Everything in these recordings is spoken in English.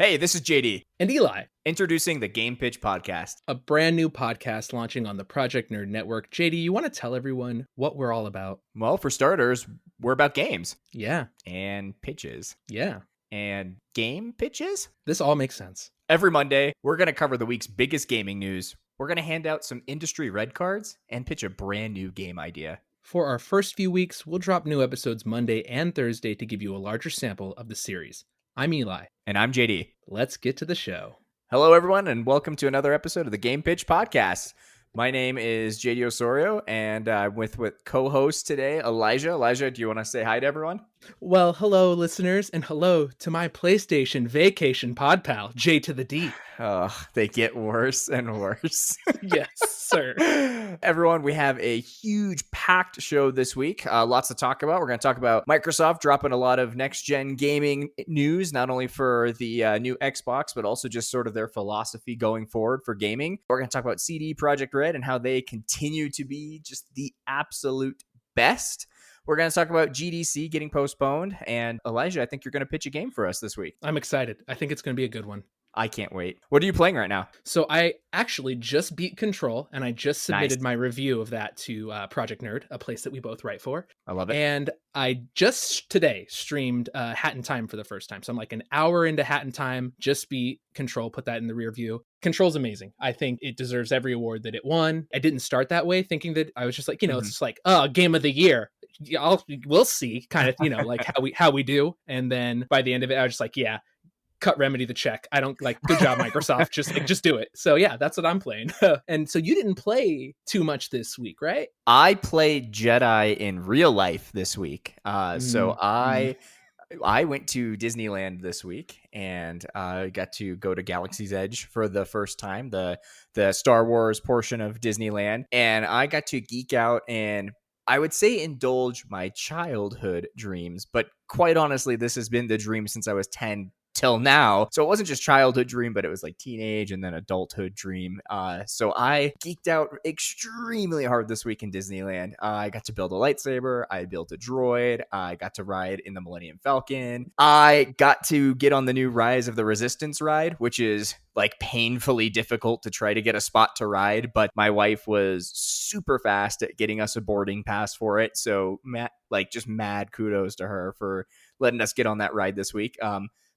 Hey, this is JD. And Eli. Introducing the GamePitch podcast. A brand new podcast launching on the Project Nerd Network. JD, you want to tell everyone what we're all about? Well, for starters, we're about games. Yeah. And pitches. Yeah. And game pitches? This all makes sense. Every Monday, we're going to cover the week's biggest gaming news. We're going to hand out some industry red cards and pitch a brand new game idea. For our first few weeks, we'll drop new episodes Monday and Thursday to give you a larger sample of the series. I'm Eli. And I'm JD. Let's get to the show. Hello, everyone, and welcome to another episode of the GamePitch podcast. My name is JD Osorio, and I'm with co-host today, Elijah. Elijah, do you want to say hi to everyone? Well, hello, listeners, and hello to my PlayStation Vacation pod pal, J to the D. Oh, they get worse and worse. Yes, sir. Everyone, we have a huge packed show this week. Lots to talk about. We're going to talk about Microsoft dropping a lot of next-gen gaming news, not only for the new Xbox, but also just sort of their philosophy going forward for gaming. We're going to talk about CD Projekt Red and how they continue to be just the absolute best. We're going to talk about GDC getting postponed. And Elijah, I think you're going to pitch a game for us this week. I'm excited. I think it's going to be a good one. I can't wait. What are you playing right now? So I actually just beat Control, and I just submitted my review of that to Project Nerd, a place that we both write for. I love it. And I just today streamed Hat in Time for the first time. So I'm like an hour into Hat in Time, just beat Control, put that in the rear view. Control's amazing. I think it deserves every award that it won. I didn't start that way, thinking that I was just like, it's just like, game of the year. We'll see, kind of, like how we do. And then by the end of it, I was just like, yeah. Cut Remedy the check. I don't like, good job, Microsoft. Just do it. So yeah, that's what I'm playing. And so you didn't play too much this week, right? I played Jedi in real life this week. So I went to Disneyland this week and got to go to Galaxy's Edge for the first time, the Star Wars portion of Disneyland. And I got to geek out and I would say indulge my childhood dreams. But quite honestly, this has been the dream since I was 10 till now. So it wasn't just childhood dream, but it was like teenage and then adulthood dream. So I geeked out extremely hard this week in Disneyland. I got to build a lightsaber. I built a droid. I got to ride in the Millennium Falcon. I got to get on the new Rise of the Resistance ride, which is like painfully difficult to try to get a spot to ride. But my wife was super fast at getting us a boarding pass for it. So just mad kudos to her for letting us get on that ride this week.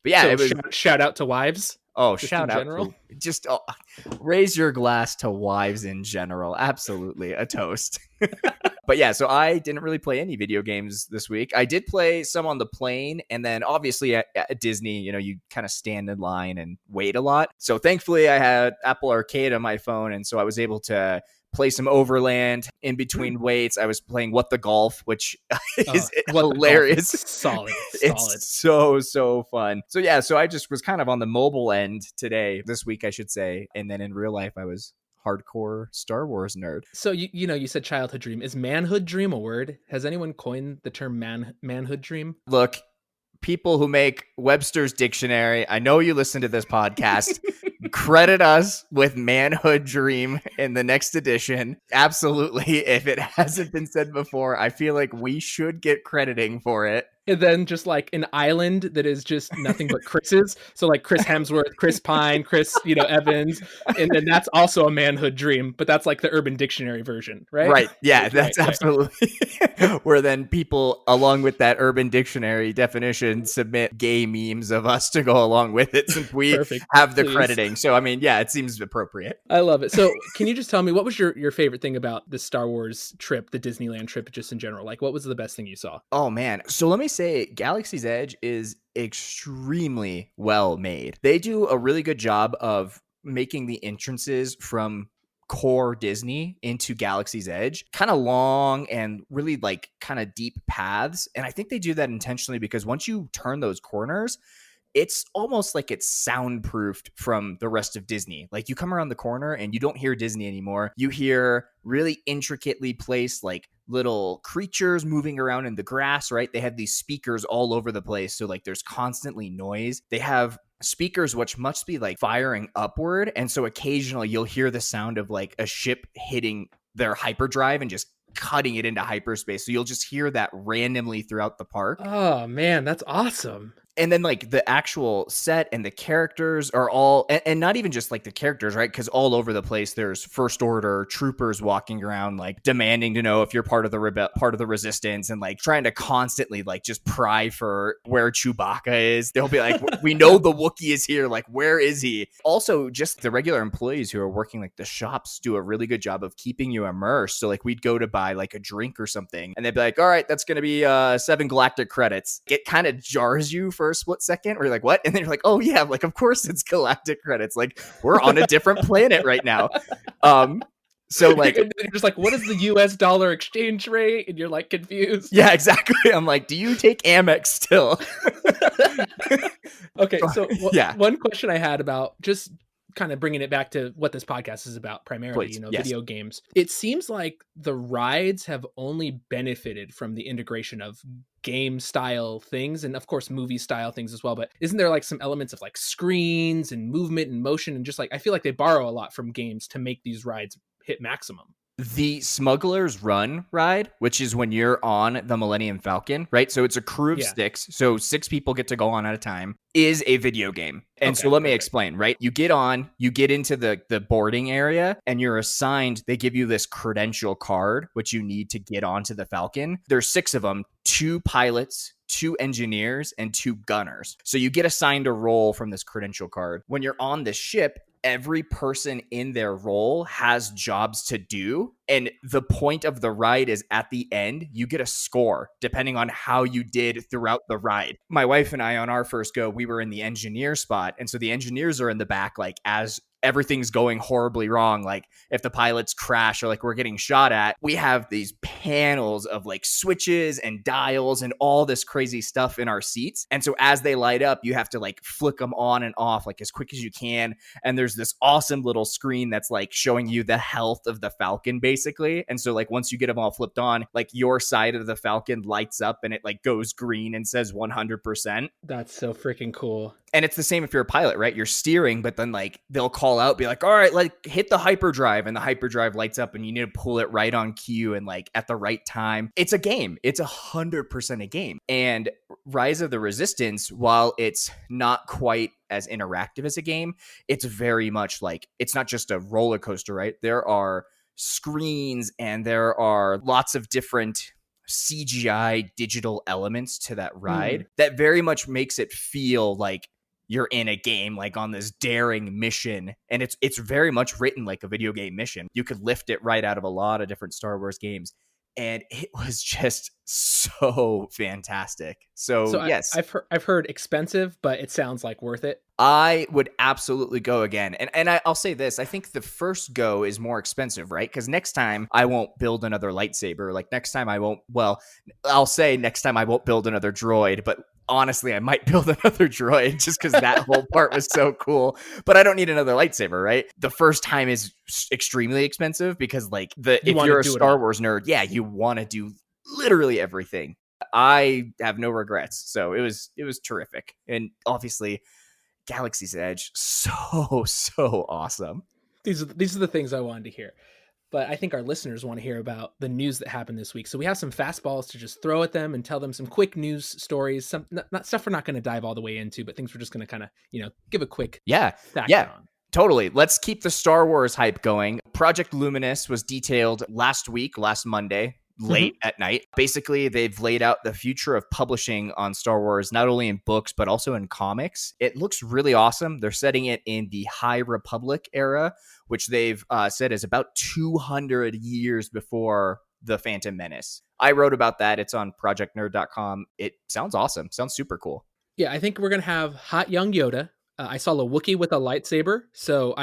But yeah, so it was shout out to wives. Oh, shout out to just raise your glass to wives in general. Absolutely a toast. But yeah, so I didn't really play any video games this week. I did play some on the plane, and then obviously at Disney, you kind of stand in line and wait a lot. So thankfully I had Apple Arcade on my phone, and so I was able to play some Overland in between waits. I was playing What the Golf, which is hilarious. Solid. It's so fun. So yeah, so I just was kind of on the mobile end today, this week, I should say. And then in real life, I was hardcore Star Wars nerd. So you said childhood dream. Is manhood dream a word? Has anyone coined the term manhood dream? Look, people who make Webster's Dictionary, I know you listen to this podcast. Credit us with manhood dream in the next edition. Absolutely. If it hasn't been said before, I feel like we should get crediting for it. And then just like an island that is just nothing but Chris's. So like Chris Hemsworth, Chris Pine, Chris, Evans. And then that's also a manhood dream, but that's like the Urban Dictionary version, right? Right. Yeah, that's absolutely where then people along with that Urban Dictionary definition submit gay memes of us to go along with it since we have the crediting. So, I mean, yeah, it seems appropriate. I love it. So can you just tell me, what was your favorite thing about the Star Wars trip, the Disneyland trip, just in general? Like, what was the best thing you saw? Oh, man. So let me say Galaxy's Edge is extremely well made. They do a really good job of making the entrances from core Disney into Galaxy's Edge kind of long and really like kind of deep paths. And I think they do that intentionally because once you turn those corners, it's almost like it's soundproofed from the rest of Disney. Like you come around the corner and you don't hear Disney anymore. You hear really intricately placed like little creatures moving around in the grass, right? They have these speakers all over the place. So like there's constantly noise. They have speakers which must be like firing upward. And so occasionally you'll hear the sound of like a ship hitting their hyperdrive and just cutting it into hyperspace. So you'll just hear that randomly throughout the park. Oh man, that's awesome. And then like the actual set and the characters are all, and not even just like the characters, right? Because all over the place, there's first order troopers walking around, like demanding to know if you're part of the part of the resistance, and like trying to constantly like just pry for where Chewbacca is. They'll be like, we know the Wookiee is here. Like, where is he? Also, just the regular employees who are working like the shops do a really good job of keeping you immersed. So like we'd go to buy like a drink or something, and they'd be like, all right, that's going to be 7 galactic credits. It kind of jars you for a split second where you're like, what? And then you're like, oh yeah, like of course it's galactic credits. Like we're on a different planet right now. So like you're just like, what is the US dollar exchange rate? And you're like confused. Yeah, exactly. I'm like, do you take Amex still? Okay, so yeah. One question I had about just kind of bringing it back to what this podcast is about primarily, Please, yes. Video games. It seems like the rides have only benefited from the integration of game style things and of course movie style things as well. But isn't there like some elements of like screens and movement and motion and just like, I feel like they borrow a lot from games to make these rides hit maximum. The Smuggler's Run ride, which is when you're on the Millennium Falcon, right? So it's a crew of 6. So 6 people get to go on at a time, is a video game. And so let me explain, right? You get on, you get into the boarding area, and you're assigned, they give you this credential card, which you need to get onto the Falcon. There's 6 of them, 2 pilots, 2 engineers, and 2 gunners. So you get assigned a role from this credential card. When you're on the ship, every person in their role has jobs to do. And the point of the ride is at the end, you get a score depending on how you did throughout the ride. My wife and I, on our first go, we were in the engineer spot. And so the engineers are in the back, like as everything's going horribly wrong, like if the pilots crash or like we're getting shot at, we have these panels of like switches and dials and all this crazy stuff in our seats. And so as they light up, you have to like flick them on and off like as quick as you can. And there's this awesome little screen that's like showing you the health of the Falcon basically. And so like once you get them all flipped on, like your side of the Falcon lights up and it like goes green and says 100%. That's so freaking cool. And it's the same if you're a pilot, right? You're steering, but then like they'll call out, be like, all right, like hit the hyperdrive, and the hyperdrive lights up and you need to pull it right on cue and like at the right time. It's a game. It's 100% a game. And Rise of the Resistance, while it's not quite as interactive as a game, it's very much like, it's not just a roller coaster, right? There are screens and there are lots of different CGI digital elements to that ride that very much makes it feel like you're in a game, like on this daring mission. And it's very much written like a video game mission. You could lift it right out of a lot of different Star Wars games. And it was just so fantastic. So yes, I've heard expensive, but it sounds like worth it. I would absolutely go again. And I'll say this, I think the first go is more expensive, right? Because next time I won't build another lightsaber. Like next time I won't, well, I'll say next time I won't build another droid, but honestly, I might build another droid just because that whole part was so cool. But I don't need another lightsaber, right? The first time is extremely expensive because like if you're a Star Wars nerd, yeah, you want to do literally everything. I have no regrets. So it was terrific. And obviously Galaxy's Edge, so awesome. These are the things I wanted to hear. But I think our listeners want to hear about the news that happened this week. So we have some fastballs to just throw at them and tell them some quick news stories, some not stuff we're not going to dive all the way into, but things we're just going to kind of, give a quick background on. Totally. Let's keep the Star Wars hype going. Project Luminous was detailed last Monday, late at night. Basically, they've laid out the future of publishing on Star Wars, not only in books, but also in comics. It looks really awesome. They're setting it in the High Republic era, which they've said is about 200 years before the Phantom Menace. I wrote about that. It's on projectnerd.com. It sounds awesome. Sounds super cool. Yeah, I think we're going to have hot young Yoda. I saw a Wookiee with a lightsaber. So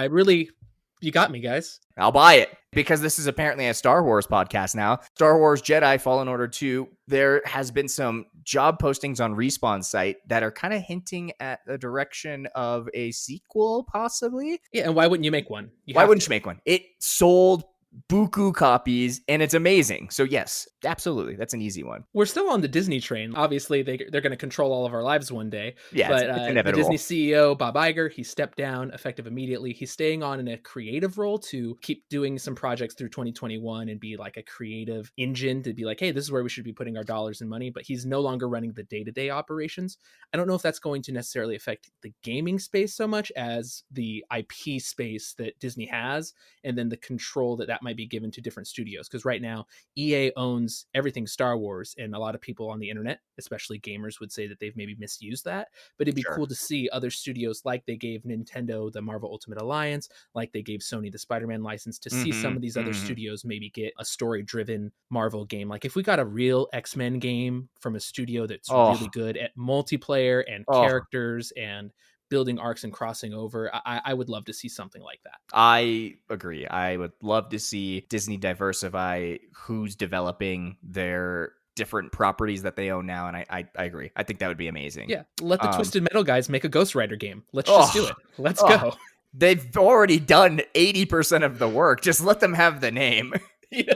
you got me, guys. I'll buy it because this is apparently a Star Wars podcast now. Star Wars Jedi Fallen Order 2. There has been some job postings on Respawn's site that are kind of hinting at the direction of a sequel, possibly. Yeah, and why wouldn't you make one? Why wouldn't you make one? It sold buku copies, and it's amazing. So yes, absolutely, that's an easy one. We're still on the Disney train. Obviously, they're going to control all of our lives one day. Yeah, But it's the Disney inevitable. CEO, Bob Iger, he stepped down effective immediately. He's staying on in a creative role to keep doing some projects through 2021 and be like a creative engine to be like, hey, this is where we should be putting our dollars and money. But he's no longer running the day-to-day operations. I don't know if that's going to necessarily affect the gaming space so much as the IP space that Disney has, and then the control that might be given to different studios. Because right now, EA owns everything Star Wars, and a lot of people on the internet, especially gamers, would say that they've maybe misused that. But it'd be Sure. cool to see other studios, like they gave Nintendo the Marvel Ultimate Alliance, like they gave Sony the Spider-Man license, to see some of these other studios maybe get a story-driven Marvel game. Like if we got a real X-Men game from a studio that's really Oh, good at multiplayer and oh, characters and building arcs and crossing over, I would love to see something like that. I agree. I would love to see Disney diversify who's developing their different properties that they own now, and I agree. I think that would be amazing. Yeah, let the Um, Twisted Metal guys make a Ghost Rider game. Let's just do oh, it. Let's oh, go. they've already done 80% of the work. Just let them have the name. Yeah.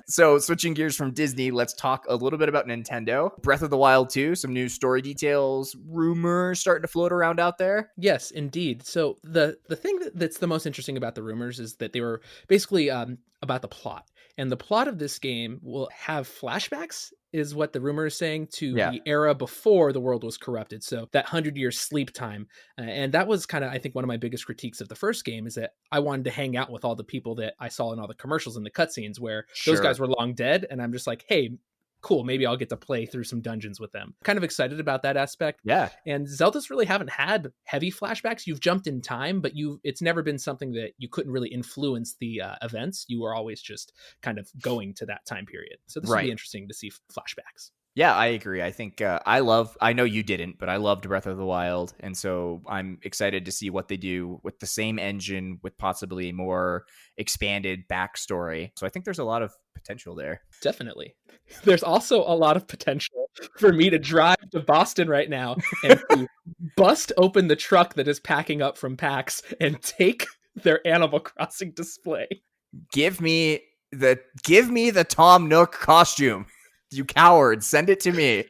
So, switching gears from Disney, let's talk a little bit about Nintendo. Breath of the Wild 2, some new story details, rumors starting to float around out there. Yes, indeed. So the thing that's the most interesting about the rumors is that they were basically about the plot. And the plot of this game will have flashbacks, is what the rumor is saying, to Yeah, the era before the world was corrupted. So that 100-year sleep time. And that was kind of, I think, one of my biggest critiques of the first game, is that I wanted to hang out with all the people that I saw in all the commercials and the cutscenes where those sure. guys were long dead. And I'm just like, hey, cool, maybe I'll get to play through some dungeons with them. Kind of excited about that aspect. Yeah. And Zelda's really haven't had heavy flashbacks. You've jumped in time, but it's never been something that you couldn't really influence the events. You were always just kind of going to that time period. So this would be Right. interesting to see flashbacks. Yeah, I agree. I think I know you didn't, but I loved Breath of the Wild. And so I'm excited to see what they do with the same engine with possibly more expanded backstory. So I think there's a lot of potential there. Definitely. There's also a lot of potential for me to drive to Boston right now and to bust open the truck that is packing up from PAX and take their Animal Crossing display. Give me the Tom Nook costume. You coward, send it to me.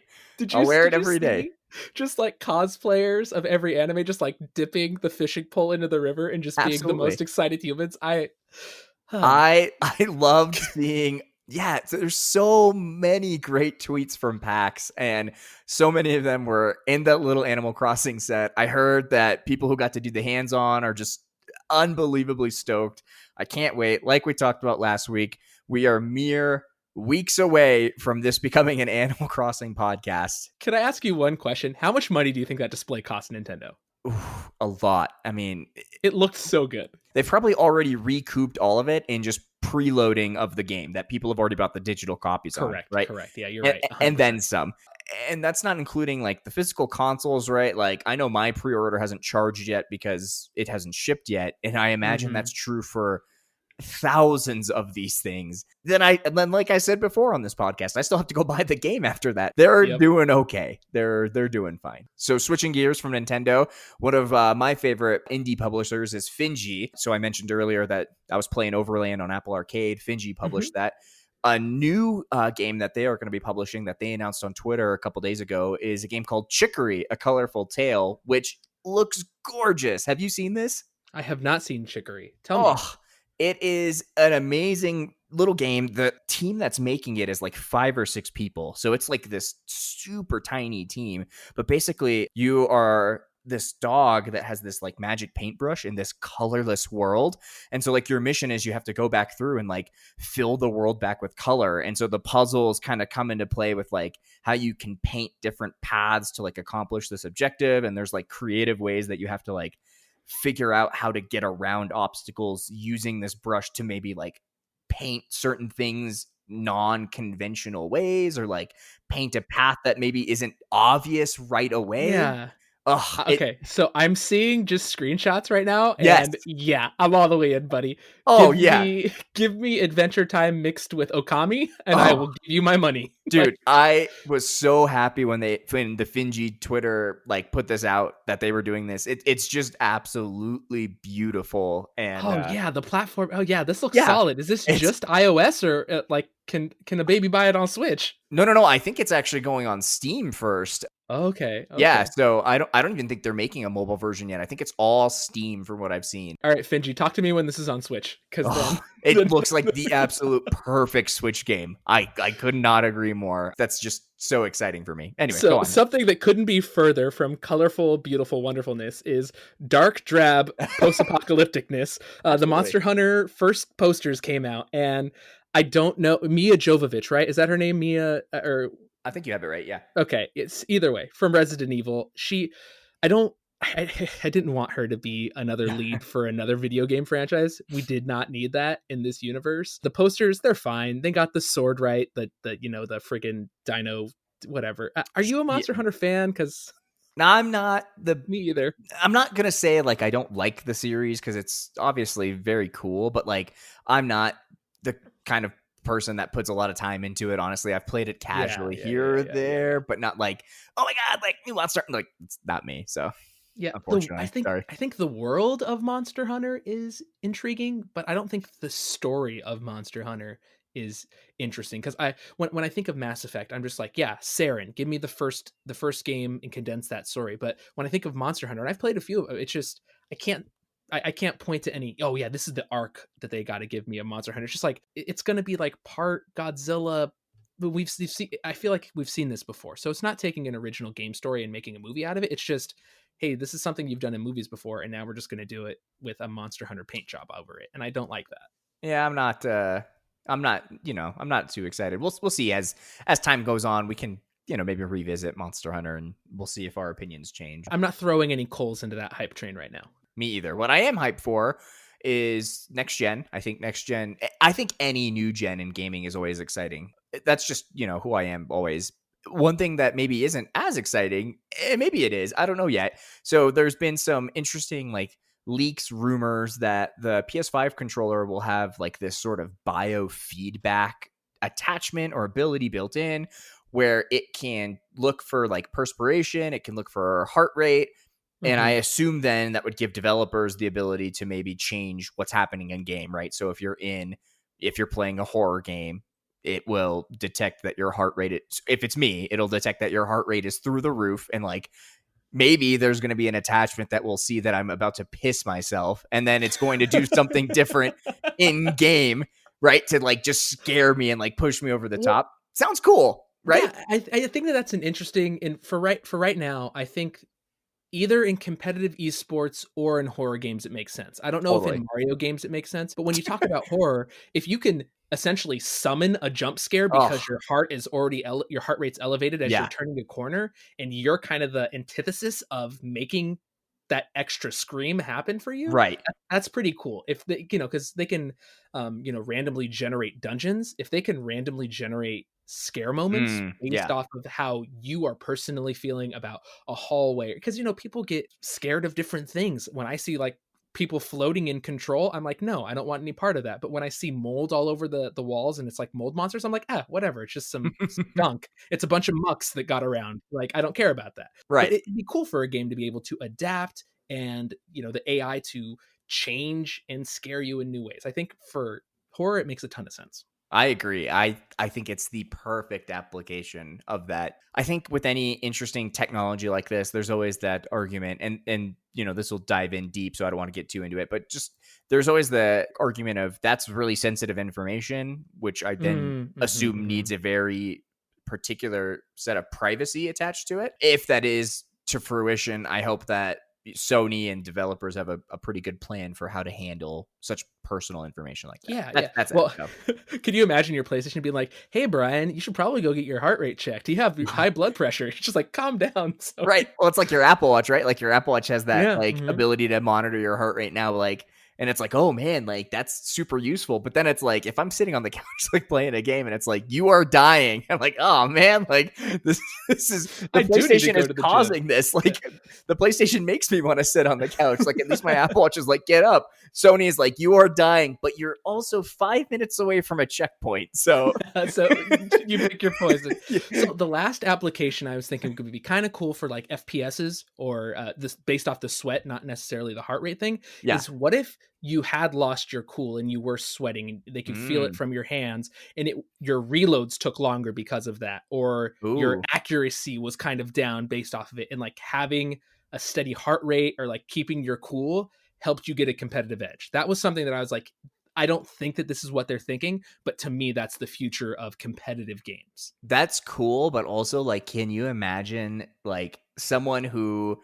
I'll wear it Did you every day. see just like cosplayers of every anime just like dipping the fishing pole into the river and just being the Absolutely. most excited humans? I loved seeing so there's so many great tweets from PAX, and so many of them were in that little Animal Crossing set. I heard that people who got to do the hands-on are just unbelievably stoked. I can't wait. Like we talked about last week, we are mere weeks away from this becoming an Animal Crossing podcast. Can I ask you one question? How much money do you think that display cost Nintendo? Oof, a lot. I mean, It looked so good. they've probably already recouped all of it in just preloading of the game that people have already bought the digital copies on, right? Correct. Yeah, you're And, right. and 100%. then some. And that's not including like the physical consoles, right? Like I know my pre-order hasn't charged yet because it hasn't shipped yet, and I imagine that's true for thousands of these things. Then like I said before on this podcast, I still have to go buy the game after that. They're Yep. doing okay. They're doing fine. So switching gears from Nintendo, one of my favorite indie publishers is Finji. So I mentioned earlier that I was playing Overland on Apple Arcade. Finji published that. A new game that they are going to be publishing that they announced on Twitter a couple days ago is a game called Chicory, A Colorful Tale, which looks gorgeous. Have you seen this? I have not seen Chicory. Tell me. It is an amazing little game. The team that's making it is like 5 or 6 people. So it's like this super tiny team. But basically, you are this dog that has this like magic paintbrush in this colorless world. And so like your mission is you have to go back through and like fill the world back with color. And so the puzzles kind of come into play with like how you can paint different paths to like accomplish this objective. And there's like creative ways that you have to like figure out how to get around obstacles using this brush to maybe like paint certain things non-conventional ways, or like paint a path that maybe isn't obvious right away. Yeah. Ugh, Okay, so I'm seeing just screenshots right now, yes. and yeah, I'm all the way in, buddy. Oh yeah. Give me Adventure Time mixed with Okami, and I Oh, will give you my money. Dude, Like, I was so happy when the Finji Twitter like put this out that they were doing this. It's just absolutely beautiful, and oh yeah, the platform. Oh yeah, this looks yeah, solid. Is this it's just iOS or like can a baby buy it on Switch? no. I think it's actually going on Steam first. Okay, Yeah, okay. so I don't even think they're making a mobile version yet. I think it's all Steam from what I've seen. All right, Finji, talk to me when this is on Switch, because Oh, then, it then looks like the absolute perfect Switch game. I could not agree more. That's just so exciting for me. Anyway, go so on. something that couldn't be further from colorful, beautiful wonderfulness is dark, drab, post-apocalypticness. The Absolutely. Monster Hunter first posters came out, and I don't know Mia Jovovich, right? Is that her name, Mia? Or I think you have it right. Yeah. okay, it's either way from Resident Evil. I don't. I didn't want her to be another lead for another video game franchise. We did not need that in this universe. The posters, they're fine. They got the sword right. The friggin' dino, whatever. Are you a Yeah. Monster Hunter fan? Because Now, I'm not the me either. I'm not gonna say like I don't like the series because it's obviously very cool, but like I'm not the kind of person that puts a lot of time into it. Honestly, I've played it Yeah, casually yeah, yeah, here or yeah, yeah, yeah. there, but not like, oh my god, like new monster. Like it's not me. So Yeah, the I unfortunately, think sorry. I think the world of Monster Hunter is intriguing, but I don't think the story of Monster Hunter is interesting. Because when I think of Mass Effect, I'm just like, yeah, Saren, give me the first game and condense that story. But when I think of Monster Hunter, and I've played a few of them, it's just I can't I can't point to any. Oh yeah, this is the arc that they got to give me a Monster Hunter. It's just like it's gonna be like part Godzilla. But we've seen. I feel like we've seen this before, so it's not taking an original game story and making a movie out of it. It's just, hey, this is something you've done in movies before, and now we're just going to do it with a Monster Hunter paint job over it, and I don't like that. Yeah, I'm not. I'm not. I'm not too excited. We'll see as time goes on. We can maybe revisit Monster Hunter and we'll see if our opinions change. I'm not throwing any coals into that hype train right now. Me either. What I am hyped for is next gen. I think next gen. I think any new gen in gaming is always exciting. That's just who I am always. One thing that maybe isn't as exciting, maybe it is. I don't know yet. So there's been some interesting like leaks, rumors that the PS5 controller will have like this sort of biofeedback attachment or ability built in where it can look for like perspiration, it can look for heart rate, and I Mm-hmm. assume then that would give developers the ability to maybe change what's happening in game, right? So if you're playing a horror game, it will detect that your heart rate if it's me, it'll detect that your heart rate is through the roof, and like maybe there's going to be an attachment that will see that I'm about to piss myself, and then it's going to do something different in game, right? To like just scare me and like push me over the Well, top. Sounds cool, right? yeah, I think that that's an interesting. And for right now, I think either in competitive esports or in horror games it makes sense. I don't know if Totally. in Mario games it makes sense, but when you talk about horror, if you can essentially summon a jump scare Oh, because your heart is already your heart rate's elevated as you're yeah. turning a corner, and you're kind of the antithesis of making that extra scream happen for you, Right. that's pretty cool. If they, because they can randomly generate dungeons, if they can randomly generate scare moments based Yeah. off of how you are personally feeling about a hallway, because people get scared of different things. When I see like people floating in control, I'm like, no, I don't want any part of that. But when I see mold all over the walls and it's like mold monsters, I'm like, whatever, it's just some gunk, it's a bunch of mucks that got around, like I don't care about that. But Right. it'd be cool for a game to be able to adapt, and the AI to change and scare you in new ways. I think for horror it makes a ton of sense. I agree. I think it's the perfect application of that. I think with any interesting technology like this, there's always that argument, and this will dive in deep, so I don't want to get too into it, but just there's always the argument of that's really sensitive information, which I then assume Mm-hmm. needs a very particular set of privacy attached to it. If that is to fruition, I hope that Sony and developers have a pretty good plan for how to handle such personal information like that. Yeah, That's yeah. that's it. Well, So. could you imagine your PlayStation being like, "Hey, Brian, you should probably go get your heart rate checked. You have high blood pressure." It's just like, calm down. So, Right. Well, it's like your Apple Watch, right? Like your Apple Watch has that yeah. like Hmm. ability to monitor your heart rate now. Like And it's like, oh man, like that's super useful. But then it's like, if I'm sitting on the couch like playing a game and it's like, you are dying, I'm like, oh man, like this is the I do need to PlayStation go is to the gym. causing this. Like the PlayStation makes me want to sit on the couch. Like at least my Apple Watch is like, get up. Sony is like, you are dying, but you're also 5 minutes away from a checkpoint. So So you pick your poison. So the last application I was thinking could be kind of cool for like FPSs or this based off the sweat, not necessarily the heart rate thing, yeah. is what if you had lost your cool and you were sweating and they could feel it from your hands and your reloads took longer because of that, or your Ooh. accuracy was kind of down based off of it, and like having a steady heart rate or like keeping your cool helped you get a competitive edge. That was something that I was like, I don't think that this is what they're thinking, but to me, that's the future of competitive games. That's cool, but also like, can you imagine like someone who,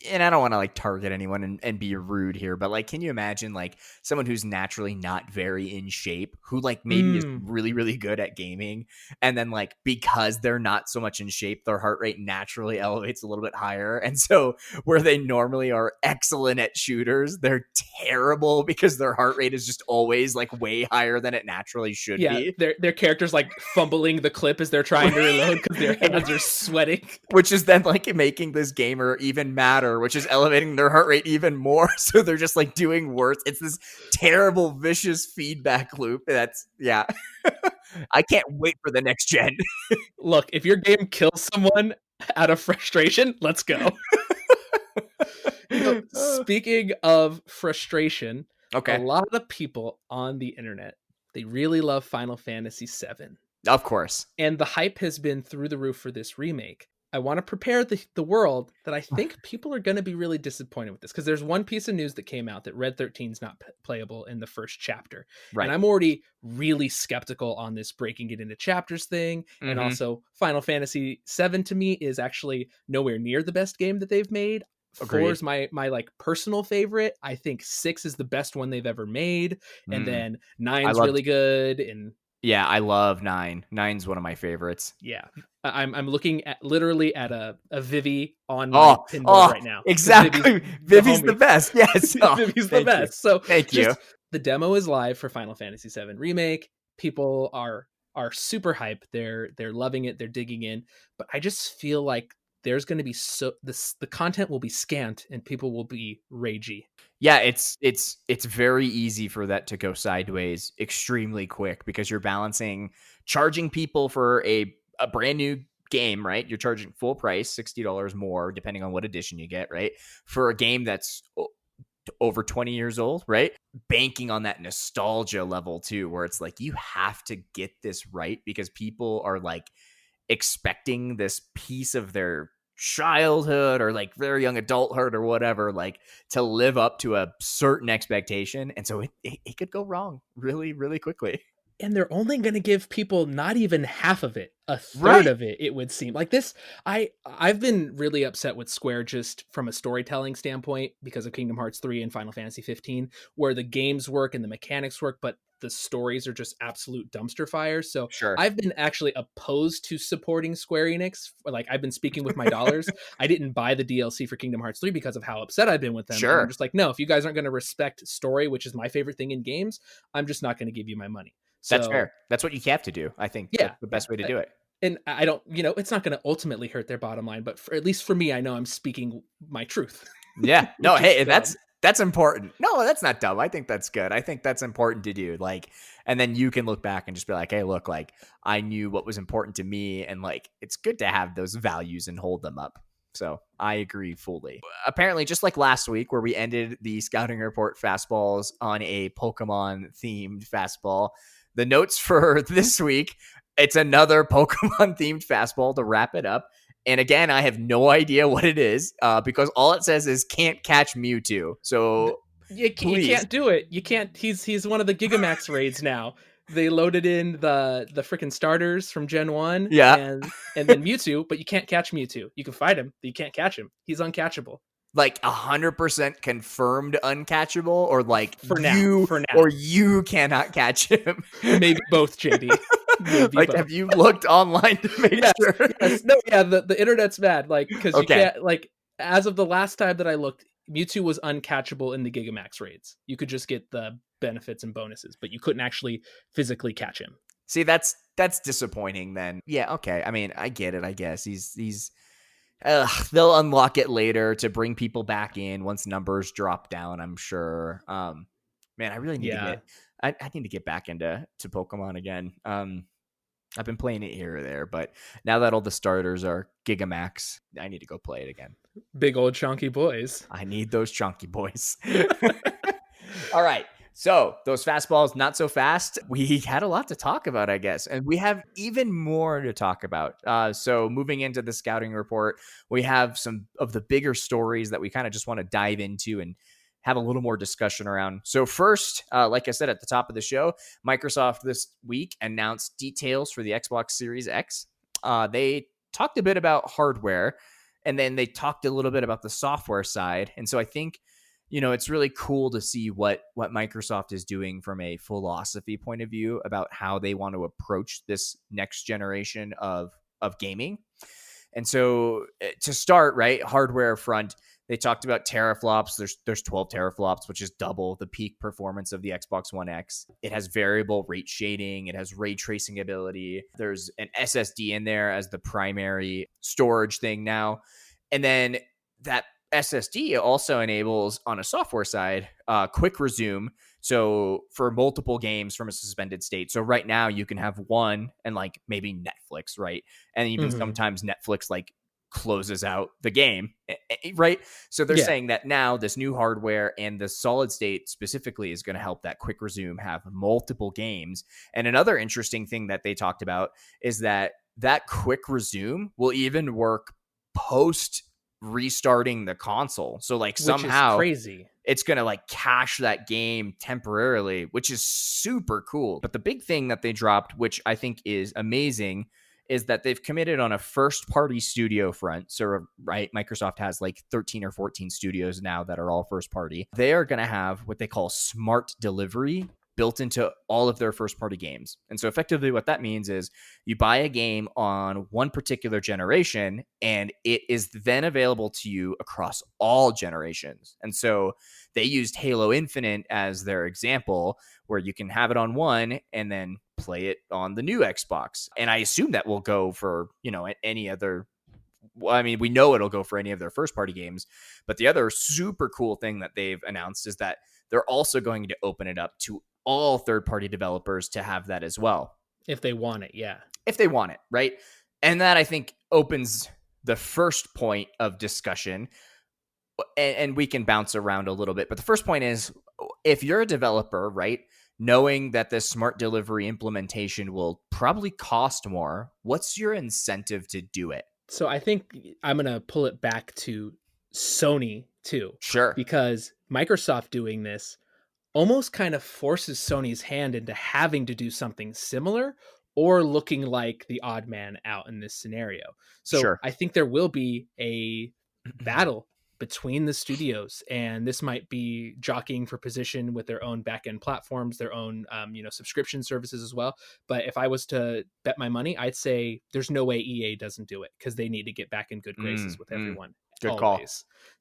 and I don't want to like target anyone and be rude here, but like, can you imagine like someone who's naturally not very in shape, who like maybe is really, really good at gaming, and then like because they're not so much in shape, their heart rate naturally elevates a little bit higher. And so where they normally are excellent at shooters, they're terrible because their heart rate is just always like way higher than it naturally should be. Their characters like fumbling the clip as they're trying to reload because their hands are sweating. Which is then like making this gamer even madder, which is elevating their heart rate even more. So they're just like doing worse. It's this terrible, vicious feedback loop. That's, yeah. I can't wait for the next gen. Look, if your game kills someone out of frustration, let's go. Speaking of frustration, okay. A lot of people on the internet, they really love Final Fantasy VII. Of course. And the hype has been through the roof for this remake. I want to prepare the world that I think people are going to be really disappointed with this, because there's one piece of news that came out that Red 13 is not playable in the first chapter. Right. And I'm already really skeptical on this breaking it into chapters thing. Mm-hmm. And also Final Fantasy VII to me is actually nowhere near the best game that they've made. Agreed. 4 is my like personal favorite. I think 6 is the best one they've ever made. And then 9's really good. And yeah, I love 9. 9's one of my favorites. Yeah. I'm looking at literally at a Vivi on my pinboard right now. Exactly. Vivi's the best. Yes. Vivi's the best. So thank you. The demo is live for Final Fantasy VII Remake. People are super hyped. They're loving it. They're digging in. But I just feel like there's going to be the content will be scant and people will be ragey. Yeah, it's very easy for that to go sideways extremely quick, because you're balancing charging people for a brand new game, right? You're charging full price, $60 more, depending on what edition you get, right? For a game that's over 20 years old, right? Banking on that nostalgia level too, where it's like, you have to get this right because people are like expecting this piece of their childhood or like very young adulthood or whatever, like to live up to a certain expectation. And so it could go wrong really, really quickly. And they're only going to give people not even half of it, a third of it, it would seem. Like this, I've been really upset with Square just from a storytelling standpoint because of Kingdom Hearts 3 and Final Fantasy 15, where the games work and the mechanics work, but the stories are just absolute dumpster fires. So I've been actually opposed to supporting Square Enix. Like, I've been speaking with my dollars. I didn't buy the DLC for Kingdom Hearts 3 because of how upset I've been with them. And I'm just like, no, if you guys aren't going to respect story, which is my favorite thing in games, I'm just not going to give you my money. So, that's fair. That's what you have to do. I think that's the best way to do it. And I don't, it's not going to ultimately hurt their bottom line, but at least for me, I know I'm speaking my truth. Yeah. No, hey, that's important. No, that's not dumb. I think that's good. I think that's important to do. Like, and then you can look back and just be like, hey, look, like I knew what was important to me. And like, it's good to have those values and hold them up. So I agree fully. Apparently, just like last week where we ended the scouting report fastballs on a Pokemon themed fastball, the notes for this week, it's another Pokemon themed fastball to wrap it up. And again, I have no idea what it is because all it says is can't catch Mewtwo. So you can't do it. You can't. He's one of the Gigamax raids now. They loaded in the freaking starters from Gen 1 and then Mewtwo, but you can't catch Mewtwo. You can fight him, but you can't catch him. He's uncatchable. Like 100% confirmed uncatchable, or like for now, or you cannot catch him. Maybe both, JD. Maybe like both. Have you looked online to make sure? Yes. No, yeah, the internet's bad. Like, because you can't, like, as of the last time that I looked, Mewtwo was uncatchable in the Gigamax raids. You could just get the benefits and bonuses, but you couldn't actually physically catch him. See, that's disappointing then. Yeah, okay. I mean, I get it, I guess. He's they'll unlock it later to bring people back in once numbers drop down, I'm sure. Man, I really need to Yeah. get I need to get back into Pokemon again. I've been playing it here or there, but now that all the starters are Gigamax, I need to go play it again. Big old chunky boys. I need those chunky boys. All right. So those fastballs, not so fast. We had a lot to talk about, I guess, and we have even more to talk about. So moving into the scouting report, we have some of the bigger stories that we kind of just want to dive into and have a little more discussion around. So first, like I said at the top of the show, Microsoft this week announced details for the Xbox Series X. They talked a bit about hardware, and then they talked a little bit about the software side. And so I think, it's really cool to see what Microsoft is doing from a philosophy point of view about how they want to approach this next generation of gaming. And so to start, right, hardware front, they talked about teraflops. There's 12 teraflops, which is double the peak performance of the Xbox One X. It has variable rate shading. It has ray tracing ability. There's an SSD in there as the primary storage thing now. And then that SSD also enables, on a software side, quick resume. So for multiple games from a suspended state. So right now you can have one and like maybe Netflix, right? And even sometimes Netflix like closes out the game, right? So they're saying that now this new hardware and the solid state specifically is going to help that quick resume have multiple games. And another interesting thing that they talked about is that quick resume will even work post restarting the console. So like somehow crazy. It's going to like cache that game temporarily, which is super cool. But the big thing that they dropped, which I think is amazing, is that they've committed on a first party studio front. So, right, Microsoft has like 13 or 14 studios now that are all first party. They are going to have what they call smart delivery built into all of their first party games. And so effectively what that means is you buy a game on one particular generation and it is then available to you across all generations. And so they used Halo Infinite as their example, where you can have it on one and then play it on the new Xbox. And I assume that will go for, any other. Well, I mean, we know it'll go for any of their first party games. But the other super cool thing that they've announced is that they're also going to open it up to all third-party developers to have that as well. If they want it, yeah. If they want it, right? And that, I think, opens the first point of discussion, and we can bounce around a little bit. But the first point is, if you're a developer, right, knowing that this smart delivery implementation will probably cost more, what's your incentive to do it? So I think I'm going to pull it back to Sony, too. Sure. Because Microsoft doing this almost kind of forces Sony's hand into having to do something similar or looking like the odd man out in this scenario. So sure. I think there will be a battle between the studios, and this might be jockeying for position with their own back-end platforms, their own subscription services as well. But if I was to bet my money, I'd say there's no way EA doesn't do it, because they need to get back in good graces with everyone. Good always. Call.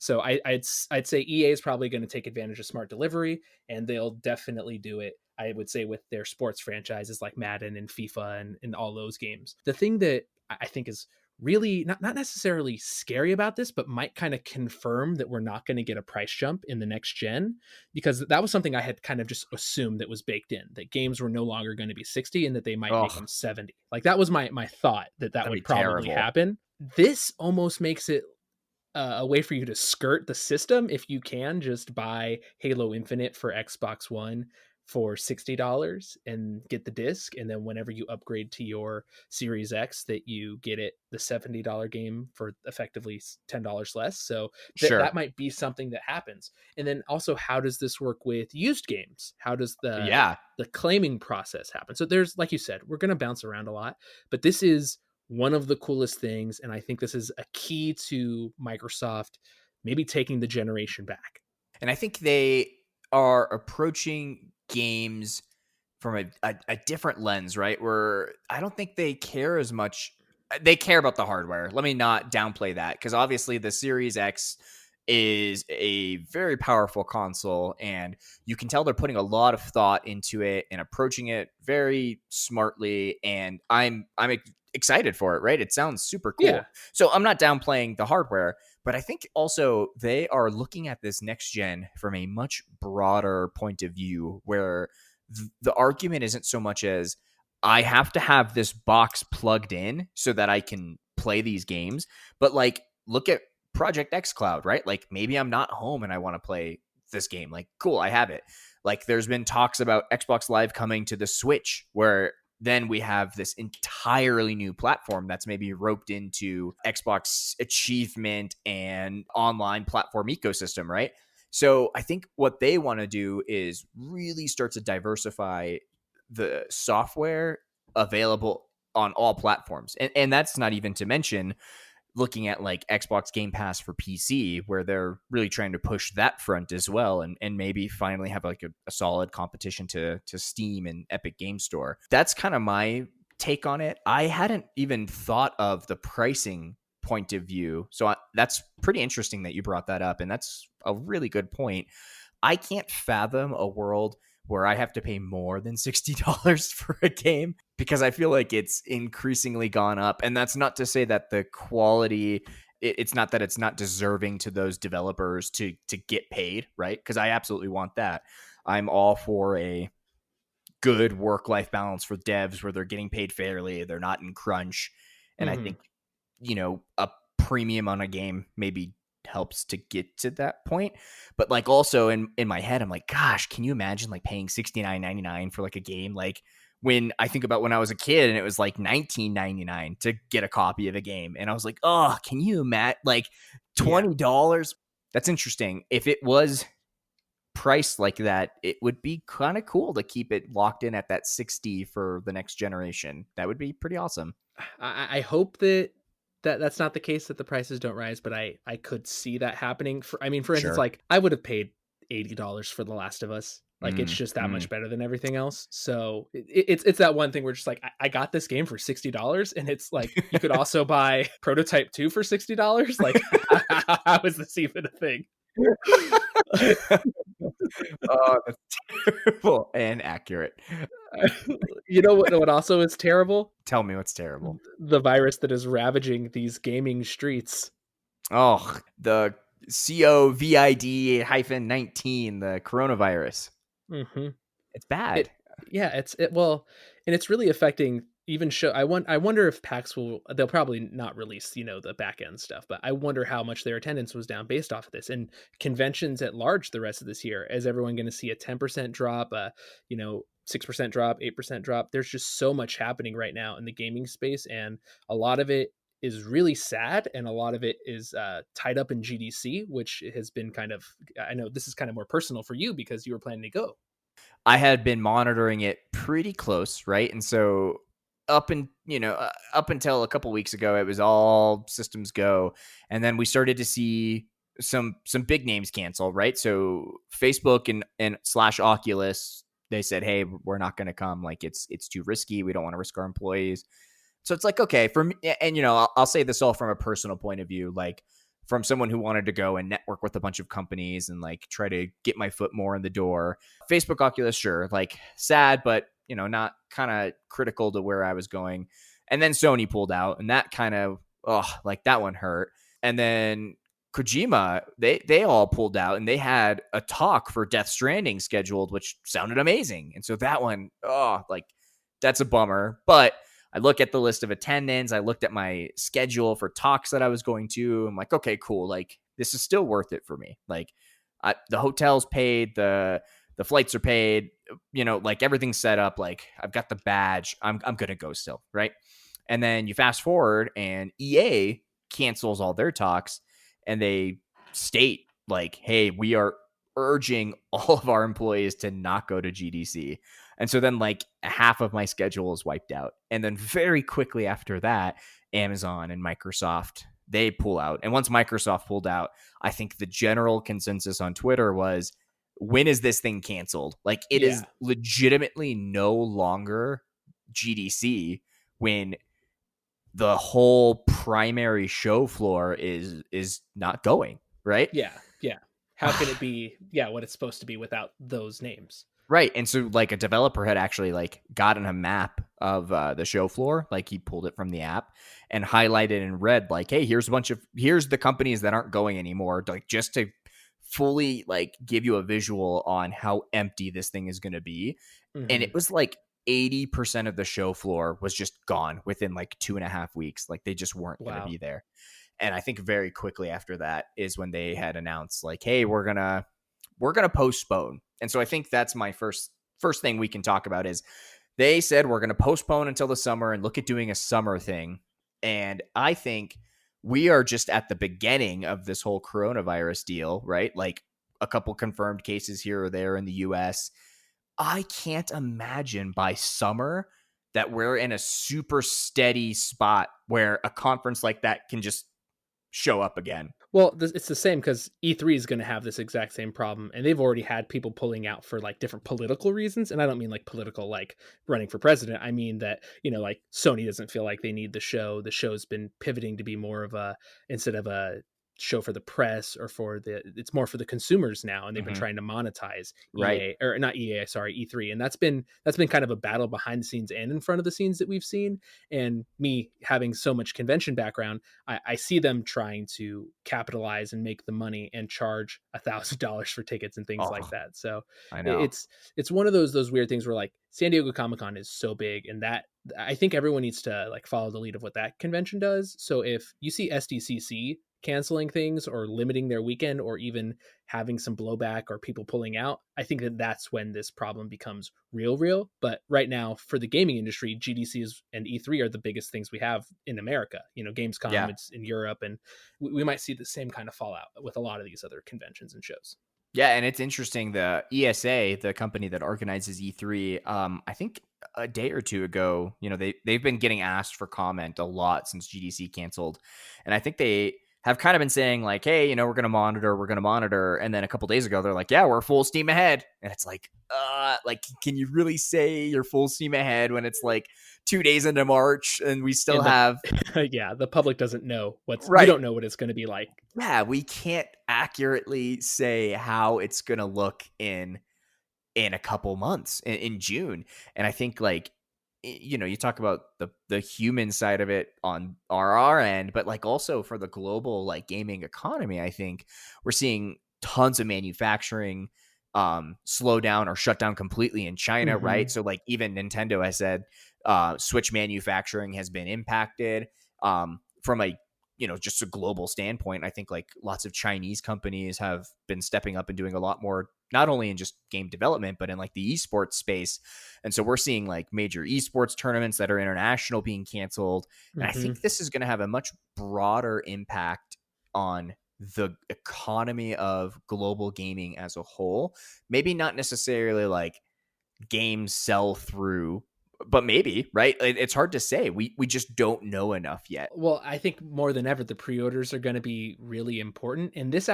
So I'd say EA is probably going to take advantage of smart delivery, and they'll definitely do it, I would say, with their sports franchises like Madden and FIFA and all those games. The thing that I think is really not necessarily scary about this, but might kind of confirm that we're not going to get a price jump in the next gen, because that was something I had kind of just assumed that was baked in, that games were no longer going to be 60 and that they might make them 70. Like that was my thought that would probably happen. This almost makes it a way for you to skirt the system if you can just buy Halo Infinite for Xbox One for $60 and get the disc, and then whenever you upgrade to your Series X, that you get it the $70 game for effectively $10 less. So that might be something that happens. And then also, how does this work with used games? How does the claiming process happen? So there's, like you said, we're going to bounce around a lot, but this is one of the coolest things, and I think this is a key to Microsoft maybe taking the generation back. And I think they are approaching games from a different lens, right? Where I don't think they care as much. They care about the hardware. Let me not downplay that, because obviously the Series X is a very powerful console, and you can tell they're putting a lot of thought into it and approaching it very smartly, and I'm excited for it, right? It sounds super Yeah. cool. So I'm not downplaying the hardware, but I think also they are looking at this next gen from a much broader point of view, where the argument isn't so much as I have to have this box plugged in so that I can play these games, but like look at Project X Cloud, right? Like maybe I'm not home and I want to play this game. Like, cool, I have it. Like there's been talks about Xbox Live coming to the Switch, where then we have this entirely new platform that's maybe roped into Xbox achievement and online platform ecosystem, right? So I think what they want to do is really start to diversify the software available on all platforms. And that's not even to mention looking at like Xbox Game Pass for PC, where they're really trying to push that front as well, and maybe finally have like a solid competition to Steam and Epic Game Store. That's kind of my take on it. I hadn't even thought of the pricing point of view, so that's pretty interesting that you brought that up, and that's a really good point. I can't fathom a world where I have to pay more than $60 for a game, because I feel like it's increasingly gone up. And that's not to say that the quality, it's not that it's not deserving to those developers to get paid, right? Because I absolutely want that. I'm all for a good work-life balance for devs where they're getting paid fairly, they're not in crunch. And I Mm-hmm. think, a premium on a game maybe helps to get to that point. But like also in my head, I'm like, gosh, can you imagine like paying $69.99 for like a game? Like when I think about when I was a kid and it was like $19.99 to get a copy of a game. And I was like, oh, can you imagine like Yeah. $20? That's interesting. If it was priced like that, it would be kind of cool to keep it locked in at that 60 for the next generation. That would be pretty awesome. I hope that's not the case, that the prices don't rise, but I could see that happening. For instance, Sure. like I would have paid $80 for The Last of Us. Like it's Mm, just that mm. much better than everything else. So it's that one thing where just like I got this game for $60, and it's like you could also buy Prototype 2 for $60. Like how is this even a thing? Oh, that's terrible and accurate. You know what also is terrible? Tell me what's terrible. The virus that is ravaging these gaming streets. Oh, the COVID-19, the coronavirus. Hmm. It's bad. It Yeah, well, and it's really affecting even show. I wonder if PAX they'll probably not release, the back end stuff, but I wonder how much their attendance was down based off of this, and conventions at large the rest of this year. Is everyone going to see a 10% drop, 6% drop, 8% drop? There's just so much happening right now in the gaming space, and a lot of it is really sad, and a lot of it is tied up in GDC, which has been kind of. I know this is kind of more personal for you because you were planning to go. I had been monitoring it pretty close, right? And so up until a couple weeks ago, it was all systems go, and then we started to see some big names cancel, right? So Facebook and slash Oculus, they said, hey, we're not going to come. Like it's too risky. We don't want to risk our employees. So it's like, okay, for me, and I'll say this all from a personal point of view, like from someone who wanted to go and network with a bunch of companies and like try to get my foot more in the door. Facebook, Oculus, sure, like sad, but not kind of critical to where I was going. And then Sony pulled out, and that kind of, like that one hurt. And then Kojima, they all pulled out, and they had a talk for Death Stranding scheduled, which sounded amazing. And so that one, like that's a bummer. But I look at the list of attendance. I looked at my schedule for talks that I was going to. I'm like, okay, cool. Like this is still worth it for me. Like the hotel's paid, the flights are paid, like everything's set up. Like I've got the badge. I'm gonna go still, right? And then you fast forward, and EA cancels all their talks, and they state like, hey, we are urging all of our employees to not go to GDC. And so then like half of my schedule is wiped out. And then very quickly after that, Amazon and Microsoft, they pull out. And once Microsoft pulled out, I think the general consensus on Twitter was, when is this thing canceled? Like it is Yeah. legitimately no longer GDC when the whole primary show floor is not going, right? Yeah, yeah. How can it be, yeah, what it's supposed to be without those names? Right. And so like a developer had actually like gotten a map of the show floor, like he pulled it from the app and highlighted in red, like, hey, here's the companies that aren't going anymore, like just to fully like give you a visual on how empty this thing is going to be. And Mhm. it was like 80% of the show floor was just gone within like 2.5 weeks. Like they just weren't going to Wow. be there. And I think very quickly after that is when they had announced like, hey, we're gonna postpone. And so I think that's my first thing we can talk about is they said we're gonna postpone until the summer and look at doing a summer thing. And I think we are just at the beginning of this whole coronavirus deal, right? Like a couple confirmed cases here or there in the US. I can't imagine by summer that we're in a super steady spot where a conference like that can just show up again. Well, it's the same because E3 is going to have this exact same problem, and they've already had people pulling out for like different political reasons. And I don't mean like political, like running for president. I mean that like Sony doesn't feel like they need the show. The show's been pivoting to be more of a instead of a show for the press or it's more for the consumers now, and they've been Mhm. trying to monetize Right. EA or not EA, sorry, E3, and that's been kind of a battle behind the scenes and in front of the scenes that we've seen. And me having so much convention background, I see them trying to capitalize and make the money and charge $1,000 for tickets and things like Oh, that. So I know. it's one of those weird things where like San Diego Comic Con is so big, and that I think everyone needs to like follow the lead of what that convention does. So if you see SDCC canceling things or limiting their weekend or even having some blowback or people pulling out, I think that that's when this problem becomes real. But right now for the gaming industry, GDCs and E3 are the biggest things we have in America. Gamescom, Yeah. it's in Europe, and we might see the same kind of fallout with a lot of these other conventions and shows. Yeah, and it's interesting. The ESA, the company that organizes E3, I think a day or two ago, they've been getting asked for comment a lot since GDC canceled, and I think they have kind of been saying like, hey, we're going to monitor, and then a couple days ago they're like, yeah, we're full steam ahead, and it's like, can you really say you're full steam ahead when it's like 2 days into March and we still And the have yeah, the public doesn't know we right? don't know what it's going to be like. Yeah, we can't accurately say how it's going to look in a couple months in June. And I think like you talk about the human side of it on our end, but like also for the global like gaming economy, I think we're seeing tons of manufacturing slow down or shut down completely in China, right? Hmm. So like even Nintendo has said Switch manufacturing has been impacted from a just a global standpoint. I think like lots of Chinese companies have been stepping up and doing a lot more, not only in just game development, but in like the esports space. And so we're seeing like major esports tournaments that are international being canceled. And I Hmm. think this is going to have a much broader impact on the economy of global gaming as a whole. Maybe not necessarily like games sell through, but maybe, right? It's hard to say. We just don't know enough yet. Well, I think more than ever, the pre-orders are going to be really important. And it's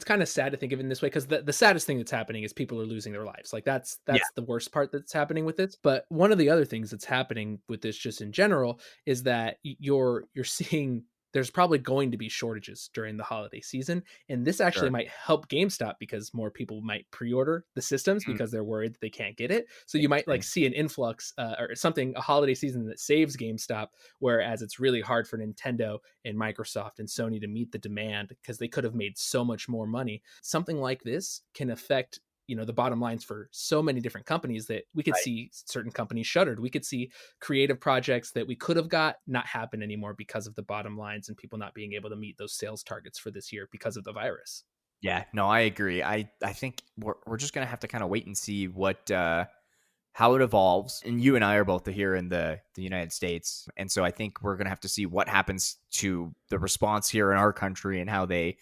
kind of sad to think of it in this way because the saddest thing that's happening is people are losing their lives. Like Yeah. that's the worst part that's happening with this. But one of the other things that's happening with this, just in general, is that you're seeing there's probably going to be shortages during the holiday season, and this actually Sure. might help GameStop because more people might pre-order the systems Mm, because they're worried that they can't get it. So you might like interesting. see an influx or something, a holiday season that saves GameStop, whereas it's really hard for Nintendo and Microsoft and Sony to meet the demand because they could have made so much more money. Something like this can affect the bottom lines for so many different companies that we could Right. see certain companies shuttered. We could see creative projects that we could have got not happen anymore because of the bottom lines and people not being able to meet those sales targets for this year because of the virus. Yeah, no, I agree. I think we're just gonna have to kind of wait and see what how it evolves. And you and I are both here in the United States, and so I think we're gonna have to see what happens to the response here in our country and how they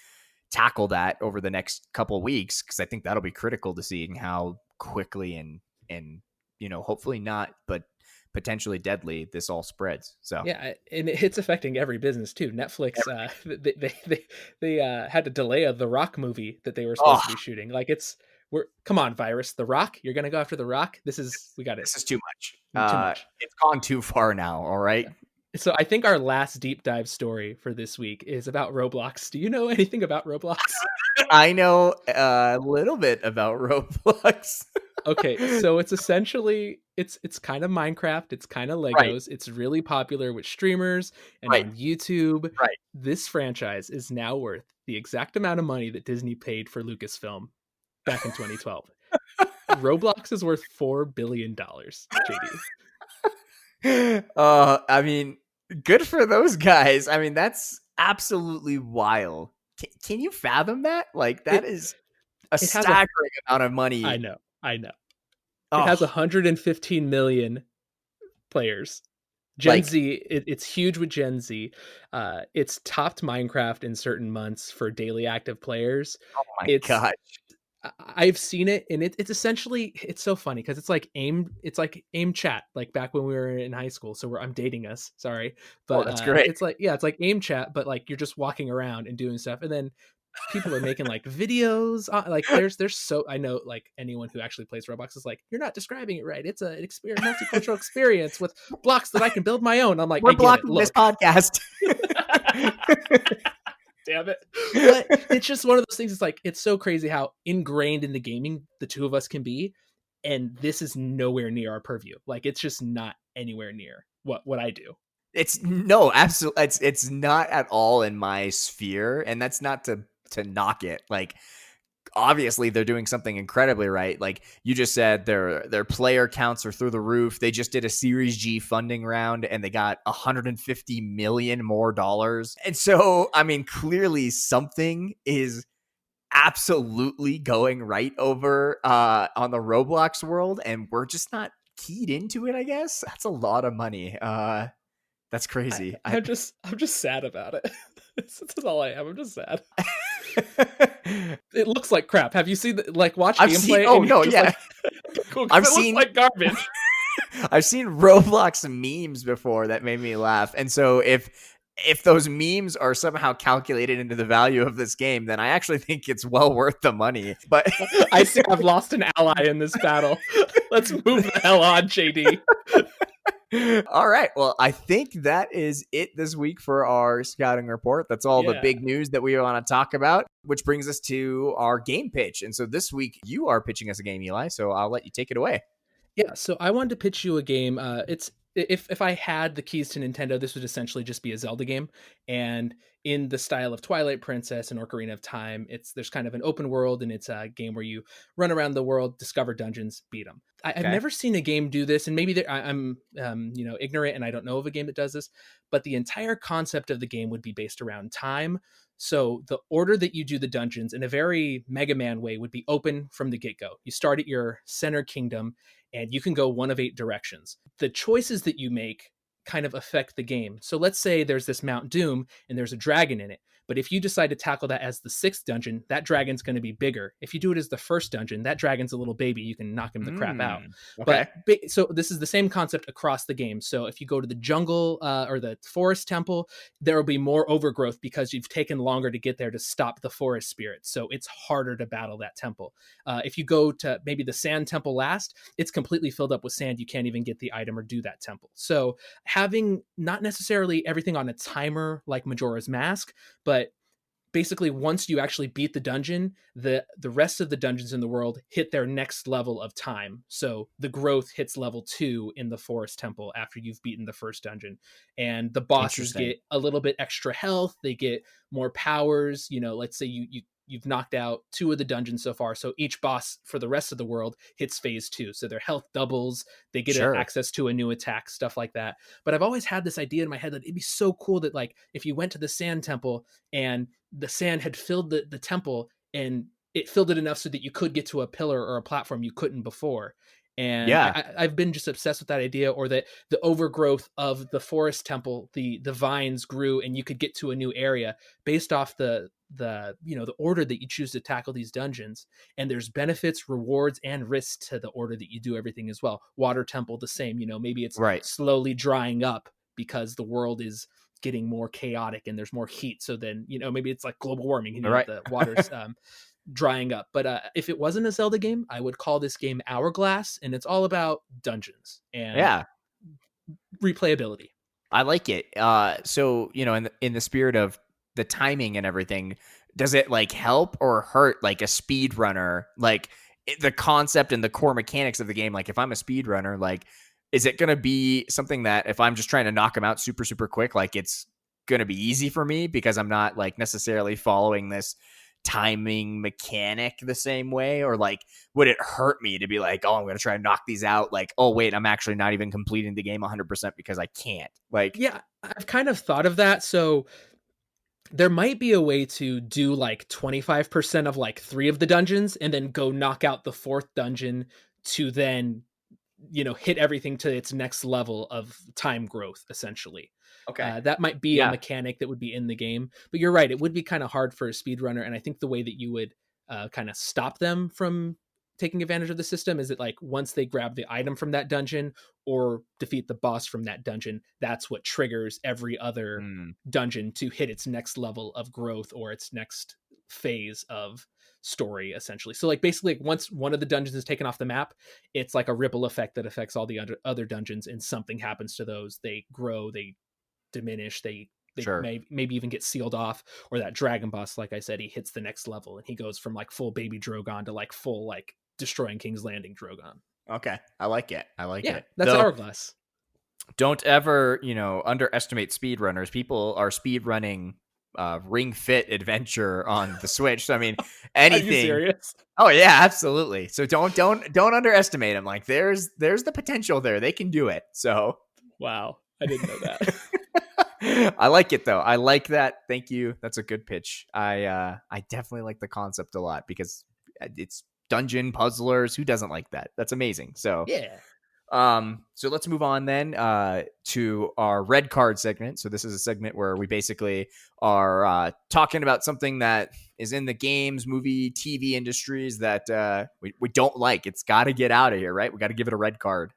tackle that over the next couple of weeks, because I think that'll be critical to seeing how quickly and hopefully not, but potentially deadly this all spreads. So Yeah, and it's affecting every business too. Netflix, everything. they had to delay a The Rock movie that they were supposed Oh, to be shooting. Like we're come on, virus, The Rock, you're gonna go after The Rock. We got it this is too much. too much. It's gone too far now. All right. Yeah. So I think our last deep dive story for this week is about Roblox. Do you know anything about Roblox? I know a little bit about Roblox. Okay, so it's essentially it's kind of Minecraft, it's kind of Right, Legos. It's really popular with streamers and right, on YouTube. right. This franchise is now worth the exact amount of money that Disney paid for Lucasfilm back in 2012. Roblox is worth $4 billion, JD. I mean, good for those guys. I mean, that's absolutely wild. Can you fathom that? Like, that It is a it has a staggering amount of I money. know, I know. It has Oh, 115 million players. Gen like, Z, it's huge with Gen Z. It's topped Minecraft in certain months for daily active players. oh my It's God. I've seen it, and it's essentially it's so funny because it's like aim chat, like back when we were in high school. So I'm dating us, sorry, Oh, but that's great. it's like yeah, it's like aim chat, but like you're just walking around and doing stuff, and then people are making like videos like there's so I know like anyone who actually plays Roblox is like, you're not describing it right. It's an experience, multicultural experience with blocks that I can build my own. I'm like, I We're get it, blocking this look. podcast. Damn it. But it's just one of those things. It's like it's so crazy how ingrained in the gaming the two of us can be, and this is nowhere near our purview. Like it's just not anywhere near what I do. It's no, absolutely. It's not at all in my sphere, and that's not to knock it. Like, obviously they're doing something incredibly right. Like you just said, their player counts are through the roof. They just did a Series G funding round and they got 150 million more dollars. And so, I mean, clearly something is absolutely going right over on the Roblox world, and we're just not keyed into it, I guess. That's a lot of money. That's crazy. I'm just sad about it. That's all I am. I'm just sad. It looks like crap. Have you seen like watch I've seen. gameplay Oh and you're no, just yeah, like cool because I've it looks seen. like garbage. I've seen Roblox memes before that made me laugh. And so if those memes are somehow calculated into the value of this game, then I actually think it's well worth the money. But I see I've lost an ally in this battle. Let's move the hell on, JD. all right. Well, I think that is it this week for our scouting report. That's all the Yeah. big news that we want to talk about, which brings us to our game pitch. And so this week you are pitching us a game, Eli. So I'll let you take it away. Yeah, so I wanted to pitch you a game. It's if I had the keys to Nintendo, this would essentially just be a Zelda game, and in the style of Twilight Princess and Ocarina of Time. There's kind of an open world, and it's a game where you run around the world, discover dungeons, beat them. I've Okay. never seen a game do this, and maybe I'm ignorant and I don't know of a game that does this. But the entire concept of the game would be based around time. So the order that you do the dungeons in a very Mega Man way would be open from the get go. You start at your center kingdom and you can go one of 8 directions. The choices that you make kind of affect the game. So let's say there's this Mount Doom and there's a dragon in it. But if you decide to tackle that as the 6th dungeon, that dragon's going to be bigger. If you do it as the 1st dungeon, that dragon's a little baby. You can knock him the crap out. Okay. But so this is the same concept across the game. So if you go to the jungle or the forest temple, there will be more overgrowth because you've taken longer to get there to stop the forest spirits. So it's harder to battle that temple. If you go to maybe the sand temple last, it's completely filled up with sand. You can't even get the item or do that temple. So having not necessarily everything on a timer like Majora's Mask, but basically once you actually beat the dungeon, the rest of the dungeons in the world hit their next level of time. So the growth hits level 2 in the forest temple after you've beaten the first dungeon, and the bosses Interesting. get a little bit extra health, they get more powers. Let's say you've knocked out 2 of the dungeons so far, so each boss for the rest of the world hits phase 2, so their health doubles, they get Sure. access to a new attack, stuff like that. But I've always had this idea in my head that it'd be so cool that like if you went to the sand temple and the sand had filled the temple, and it filled it enough so that you could get to a pillar or a platform you couldn't before. And Yeah. I've been just obsessed with that idea, or that the overgrowth of the forest temple, the vines grew and you could get to a new area based off the order that you choose to tackle these dungeons. And there's benefits, rewards, and risks to the order that you do everything as well. Water temple, the same. Maybe it's Right. slowly drying up because the world is getting more chaotic and there's more heat. So then, maybe it's like global warming and All right. the water's drying up. But if it wasn't a Zelda game, I would call this game Hourglass, and it's all about dungeons and Yeah. replayability. I like it. So in the spirit of the timing and everything, does it like help or hurt like a speed runner? Like the concept and the core mechanics of the game. Like if I'm a speed runner, like is it gonna be something that if I'm just trying to knock them out super super quick, like it's gonna be easy for me because I'm not like necessarily following this timing mechanic the same way, or like would it hurt me to be like, oh, I'm gonna try and knock these out, like, oh wait, I'm actually not even completing the game 100% because I can't, like. Yeah, I've kind of thought of that. So there might be a way to do like 25% of like 3 of the dungeons and then go knock out the 4th dungeon to then, hit everything to its next level of time growth, essentially. Okay. That might be a Yeah. mechanic that would be in the game, but you're right. It would be kind of hard for a speedrunner. And I think the way that you would kind of stop them from taking advantage of the system is that like once they grab the item from that dungeon or defeat the boss from that dungeon, that's what triggers every other Mm, dungeon to hit its next level of growth or its next phase of story, essentially. So like basically like, once one of the dungeons is taken off the map, it's like a ripple effect that affects all the other dungeons, and something happens to those. They grow, they diminish, they sure. maybe even get sealed off. Or that dragon boss, like I said, he hits the next level and he goes from like full baby Drogon to like full like destroying King's Landing Drogon. Okay, I like it. I like Yeah, it, that's though. hourglass. Don't ever underestimate speedrunners. People are speed running Ring Fit Adventure on the Switch. So I mean, Are you anything. serious? Oh yeah, absolutely. So don't underestimate them. Like there's the potential there. They can do it. So Wow, I didn't know that. I like it though. I like that. Thank you. That's a good pitch. I definitely like the concept a lot because it's dungeon puzzlers. Who doesn't like that? That's amazing. So Yeah. so let's move on then to our red card segment. So this is a segment where we basically are talking about something that is in the games, movie, TV industries that we don't like. It's got to get out of here, right? We got to give it a red card.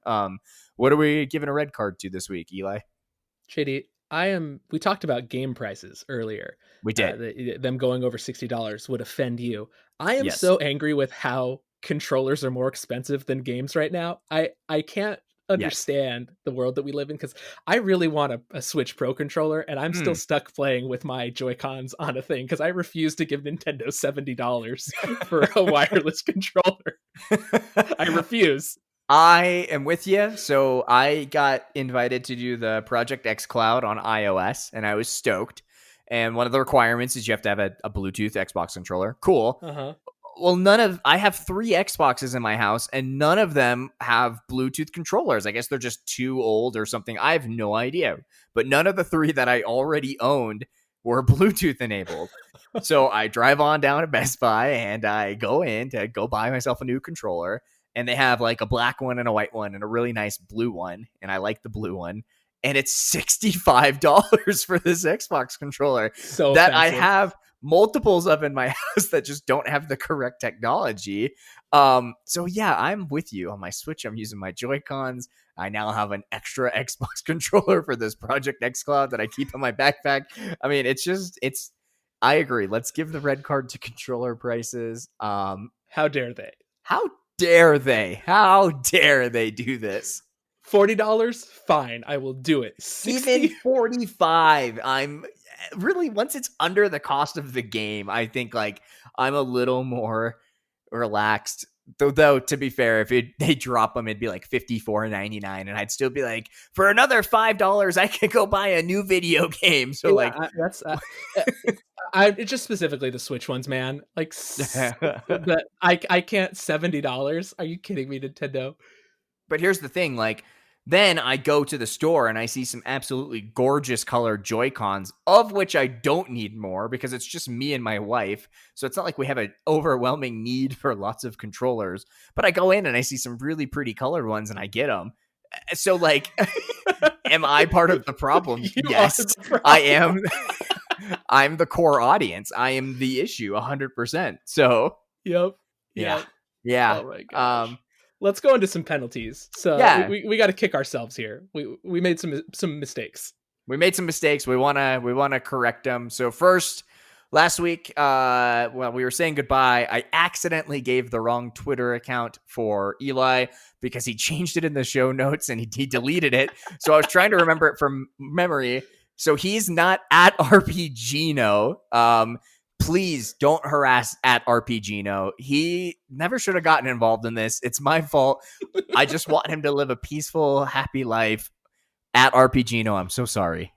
What are we giving a red card to this week, Eli? JD, we talked about game prices earlier. We did. Them going over $60 would offend you. I am Yes. so angry with how controllers are more expensive than games right now. I can't Yes. understand the world that we live in, because I really want a Switch Pro controller, and I'm still Hmm. stuck playing with my Joy-Cons on a thing because I refuse to give Nintendo $70 for a wireless controller. I refuse. I am with you. So I got invited to do the Project X Cloud on iOS, and I was stoked. And one of the requirements is you have to have a Bluetooth Xbox controller. Cool. Uh-huh. Well, I have 3 Xboxes in my house, and none of them have Bluetooth controllers. I guess they're just too old or something. I have no idea. But none of the 3 that I already owned were Bluetooth enabled. So I drive on down to Best Buy and I go in to go buy myself a new controller. And they have like a black one and a white one and a really nice blue one. And I like the blue one. And it's $65 for this Xbox controller So that I offensive. have multiples of in my house that just don't have the correct technology. So yeah, I'm with you. On my Switch, I'm using my Joy-Cons. I now have an extra Xbox controller for this Project X Cloud that I keep in my backpack. I mean, I agree. Let's give the red card to controller prices. How dare they? How dare they? How dare they do this? $40? Fine, I will do it. 60? Even 45. I'm really, once it's under the cost of the game, I think like I'm a little more relaxed. Though to be fair, if they drop them, it'd be like $54.99, and I'd still be like, for another $5, I could go buy a new video game. So like, That's it's just specifically the Switch ones, man. Like, but I can't. $70? Are you kidding me, Nintendo? but here's the thing, like, then I go to the store and I see some absolutely gorgeous colored Joy-Cons, of which I don't need more because it's just me and my wife. So it's not like we have an overwhelming need for lots of controllers. But I go in and I see some really pretty colored ones and I get them. So, like, am I part of the problem? You Yes, are the problem. I am. I'm the core audience. I am the issue 100%. So, Yep. yeah. Yep. Yeah. Oh my gosh. Let's go into some penalties. So Yeah. we got to kick ourselves here. We made some mistakes. We made some mistakes. We wanna correct them. So first, last week, while we were saying goodbye, I accidentally gave the wrong Twitter account for Eli because he changed it in the show notes and he deleted it. So I was trying to remember it from memory. So he's not at RPGino. Please don't harass at RPGino. He never should have gotten involved in this. It's my fault. I just want him to live a peaceful, happy life. At RPGino, I'm so sorry.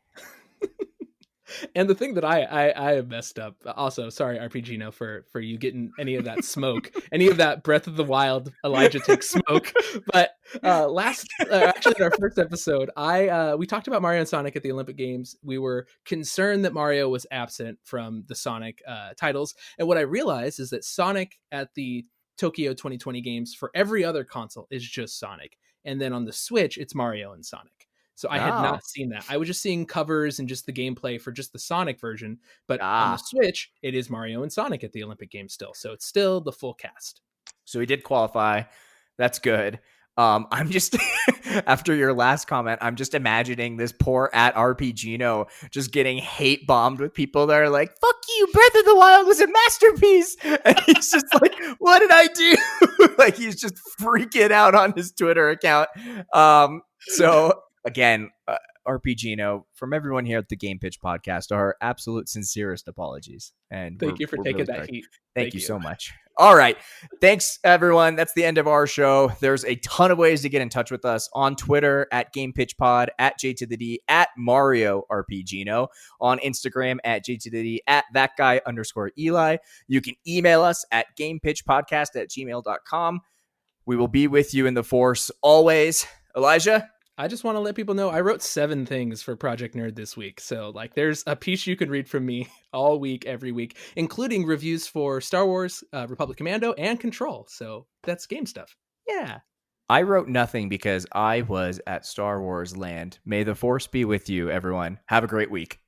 And the thing that I have messed up, also, sorry, RPGino, for you getting any of that smoke, any of that Breath of the Wild Elijah takes smoke. But actually in our first episode, we talked about Mario and Sonic at the Olympic Games. We were concerned that Mario was absent from the Sonic titles. And what I realized is that Sonic at the Tokyo 2020 Games for every other console is just Sonic. And then on the Switch, it's Mario and Sonic. So I had not seen that. I was just seeing covers and just the gameplay for just the Sonic version. But on the Switch, it is Mario and Sonic at the Olympic Games still. So it's still the full cast. So he did qualify. That's good. I'm just, after your last comment, I'm just imagining this poor at RPGino just getting hate bombed with people that are like, fuck you, Breath of the Wild was a masterpiece. And he's just like, what did I do? Like, he's just freaking out on his Twitter account. So again, RPGino, from everyone here at the Game Pitch podcast, our absolute sincerest apologies. And thank you for taking really that heat. Thank you so much. All right. Thanks, everyone. That's the end of our show. There's a ton of ways to get in touch with us on Twitter at GamePitchPod, at J to the D, at Mario RPGino, on Instagram at J to the D, at @thatguy_Eli. You can email us at gamepitchpodcast@gmail.com. We will be with you in the force always. Elijah? I just want to let people know I wrote 7 things for Project Nerd this week. So like there's a piece you can read from me all week, every week, including reviews for Star Wars, Republic Commando, and Control. So that's game stuff. Yeah. I wrote nothing because I was at Star Wars Land. May the Force be with you, everyone. Have a great week.